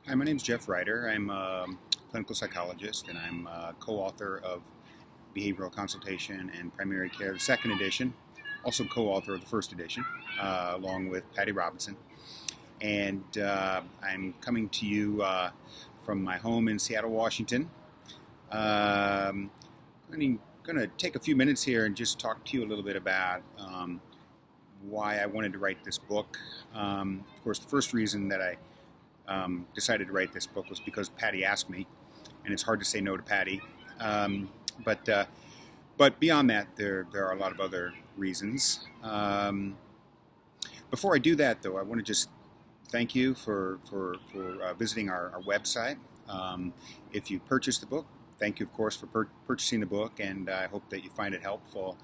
Hi, my name is Jeff Reiter. I'm a clinical psychologist and I'm a co-author of Behavioral Consultation and Primary Care, the second edition, also co-author of the first edition, along with Patty Robinson. And I'm coming to you from my home in Seattle, Washington. I'm going to take a few minutes here and just talk to you a little bit about why I wanted to write this book. Of course, the first reason that I decided to write this book was because Patty asked me, and it's hard to say no to Patty. But beyond that, there are a lot of other reasons. Before I do that, though, I want to just thank you for visiting our website. If you purchased the book, thank you, of course, for purchasing the book, and I hope that you find it helpful.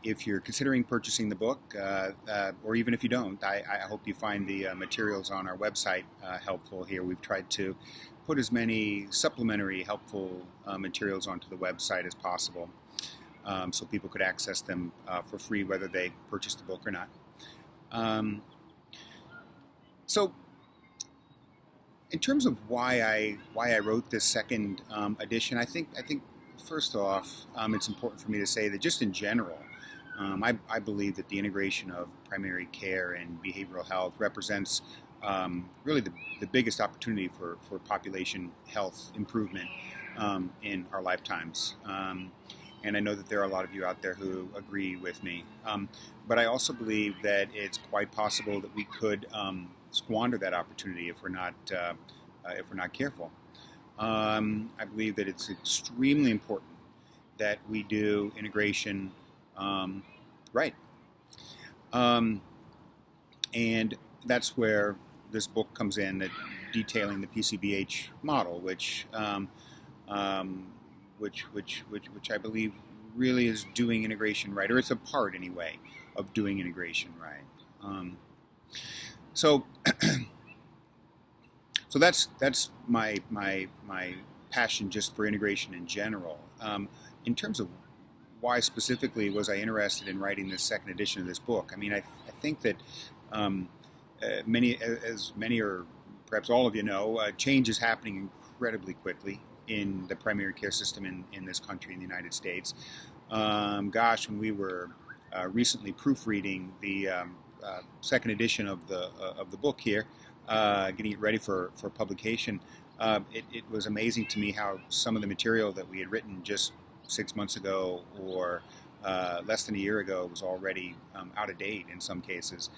If you're considering purchasing the book, or even if you don't, I hope you find the materials on our website helpful here. We've tried to put as many supplementary helpful materials onto the website as possible, so people could access them for free whether they purchase the book or not. So in terms of why I wrote this second edition, I think first off, it's important for me to say that just in general, I believe that the integration of primary care and behavioral health represents really the biggest opportunity for population health improvement in our lifetimes. And I know that there are a lot of you out there who agree with me. But I also believe that it's quite possible that we could squander that opportunity if we're not careful. I believe that it's extremely important that we do integration right. And that's where this book comes in, detailing the PCBH model, which I believe really is doing integration right, or it's a part anyway of doing integration right. So that's my passion just for integration in general. In terms of why specifically was I interested in writing this second edition of this book, I mean, I think that many or perhaps all of you know, change is happening incredibly quickly in the primary care system in this country, in the United States. When we were recently proofreading the second edition of the book here, getting it ready for publication, it was amazing to me how some of the material that we had written just 6 months ago or less than a year ago was already out of date in some cases.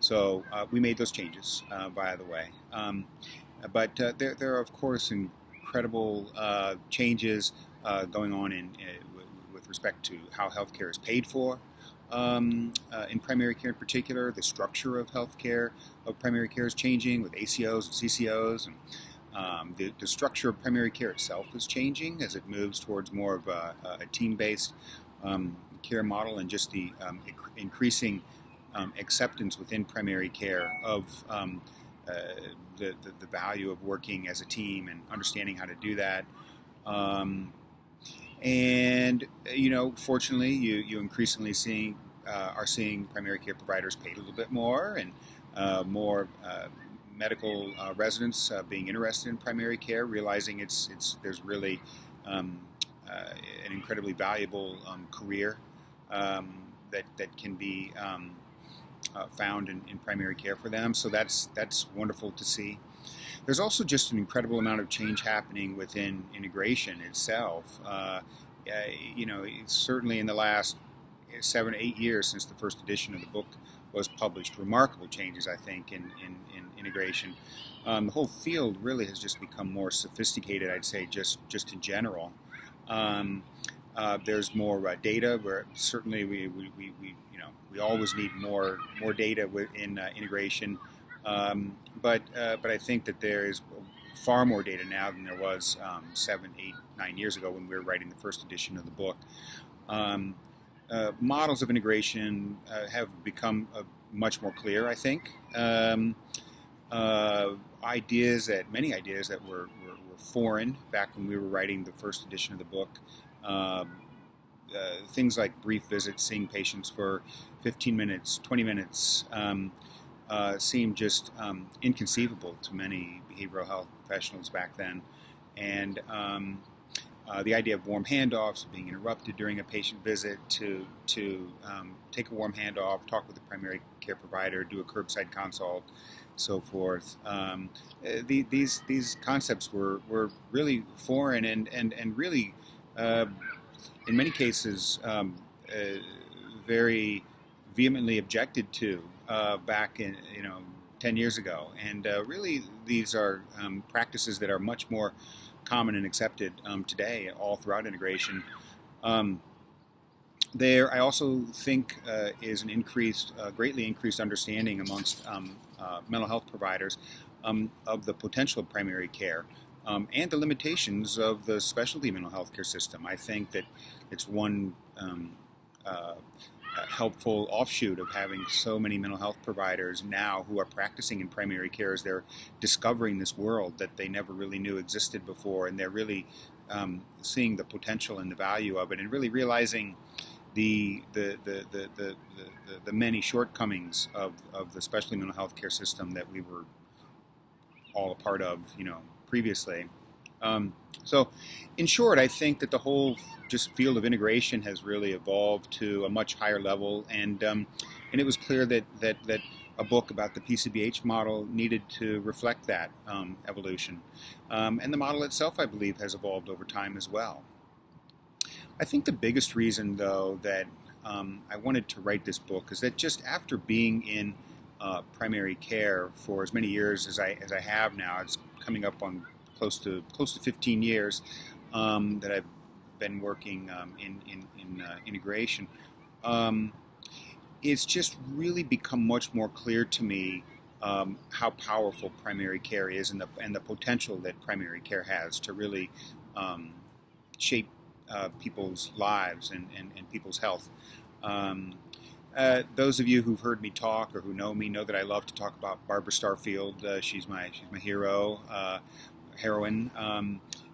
So we made those changes, by the way. But there are, of course, incredible changes going on with respect to how healthcare is paid for. In primary care in particular, the structure of healthcare, of primary care is changing with ACOs and CCOs, and the structure of primary care itself is changing as it moves towards more of a team-based care model, and just the increasing acceptance within primary care of the value of working as a team and understanding how to do that. And fortunately, you increasingly are seeing primary care providers paid a little bit more, and more medical residents being interested in primary care, realizing there's really an incredibly valuable career that can be found in primary care for them. So that's wonderful to see. There's also just an incredible amount of change happening within integration itself. Certainly in the last 7 or 8 years since the first edition of the book was published, remarkable changes, I think, in integration. The whole field really has just become more sophisticated, I'd say, just in general. There's more data. Where certainly we always need more data in integration. But I think that there is far more data now than there was 7, 8, 9 years ago when we were writing the first edition of the book. Models of integration have become much more clear, I think. Many ideas that were foreign back when we were writing the first edition of the book. Things like brief visits, seeing patients for 15 minutes, 20 minutes, seemed just inconceivable to many behavioral health professionals back then. And the idea of warm handoffs, being interrupted during a patient visit, to take a warm handoff, talk with the primary care provider, do a curbside consult, so forth. These concepts were really foreign and really, in many cases, very vehemently objected to back in 10 years ago. And really, these are practices that are much more common and accepted today all throughout integration. There, I also think, is an greatly increased understanding amongst mental health providers of the potential of primary care and the limitations of the specialty mental health care system. I think that it's one helpful offshoot of having so many mental health providers now who are practicing in primary care as they're discovering this world that they never really knew existed before, and they're really seeing the potential and the value of it, and really realizing the many shortcomings of the specialty mental health care system that we were all a part of, previously. So, in short, I think that the whole just field of integration has really evolved to a much higher level, and it was clear that a book about the PCBH model needed to reflect that evolution. And the model itself, I believe, has evolved over time as well. I think the biggest reason, though, that I wanted to write this book is that just after being in primary care for as many years as I have now, it's coming up on close to 15 years that I've been working in integration. It's just really become much more clear to me how powerful primary care is and the potential that primary care has to really shape people's lives and people's health. Those of you who've heard me talk or who know me know that I love to talk about Barbara Starfield. She's my heroine.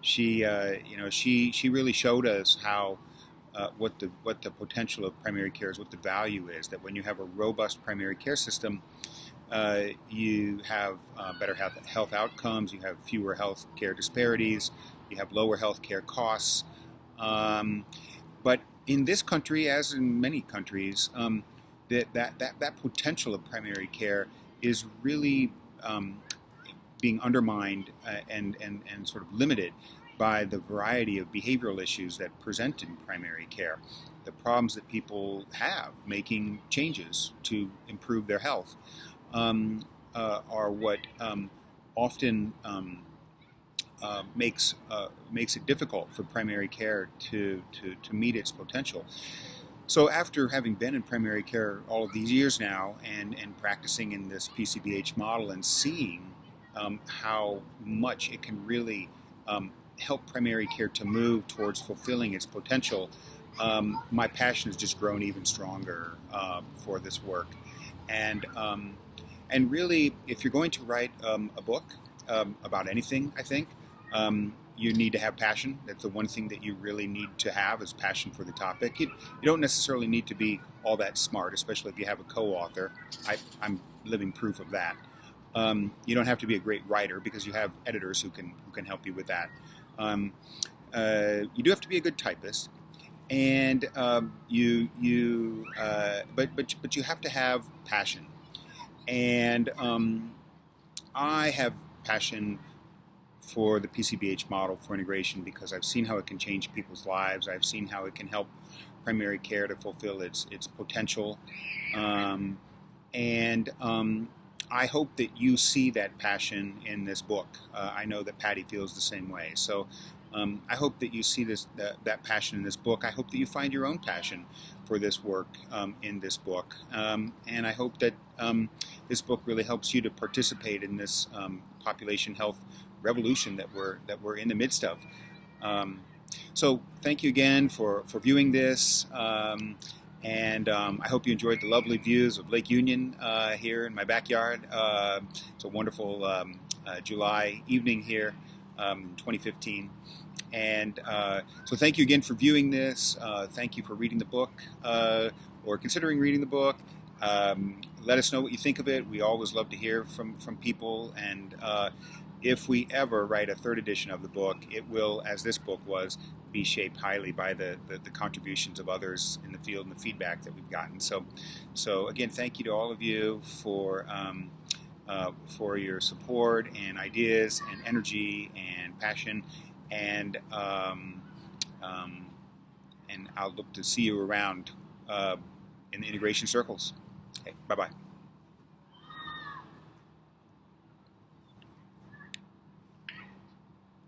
She really showed us how what the potential of primary care is, what the value is. That when you have a robust primary care system, you have better health outcomes. You have fewer health care disparities. You have lower health care costs. But in this country, as in many countries, that potential of primary care is really being undermined and sort of limited by the variety of behavioral issues that present in primary care. The problems that people have making changes to improve their health are what often makes it difficult for primary care to meet its potential. So after having been in primary care all of these years now and practicing in this PCBH model and seeing how much it can really help primary care to move towards fulfilling its potential, my passion has just grown even stronger for this work. And really, if you're going to write a book about anything, I think, you need to have passion. That's the one thing that you really need to have is passion for the topic. You don't necessarily need to be all that smart, especially if you have a co-author. I'm living proof of that. You don't have to be a great writer because you have editors who can help you with that. You do have to be a good typist, and but you have to have passion. And I have passion for the PCBH model for integration because I've seen how it can change people's lives. I've seen how it can help primary care to fulfill its potential, and I hope that you see that passion in this book. I know that Patty feels the same way. So I hope that you see that passion in this book. I hope that you find your own passion for this work in this book. And I hope that this book really helps you to participate in this population health revolution that we're in the midst of. So thank you again for viewing this. And I hope you enjoyed the lovely views of Lake Union here in my backyard. It's a wonderful July evening here in 2015. And so thank you again for viewing this. Thank you for reading the book or considering reading the book. Let us know what you think of it. We always love to hear from people, and if we ever write a third edition of the book, it will, as this book was, be shaped highly by the contributions of others in the field and the feedback that we've gotten. So again, thank you to all of you for your support and ideas and energy and passion, and I'll look to see you around in the integration circles. Okay, bye-bye.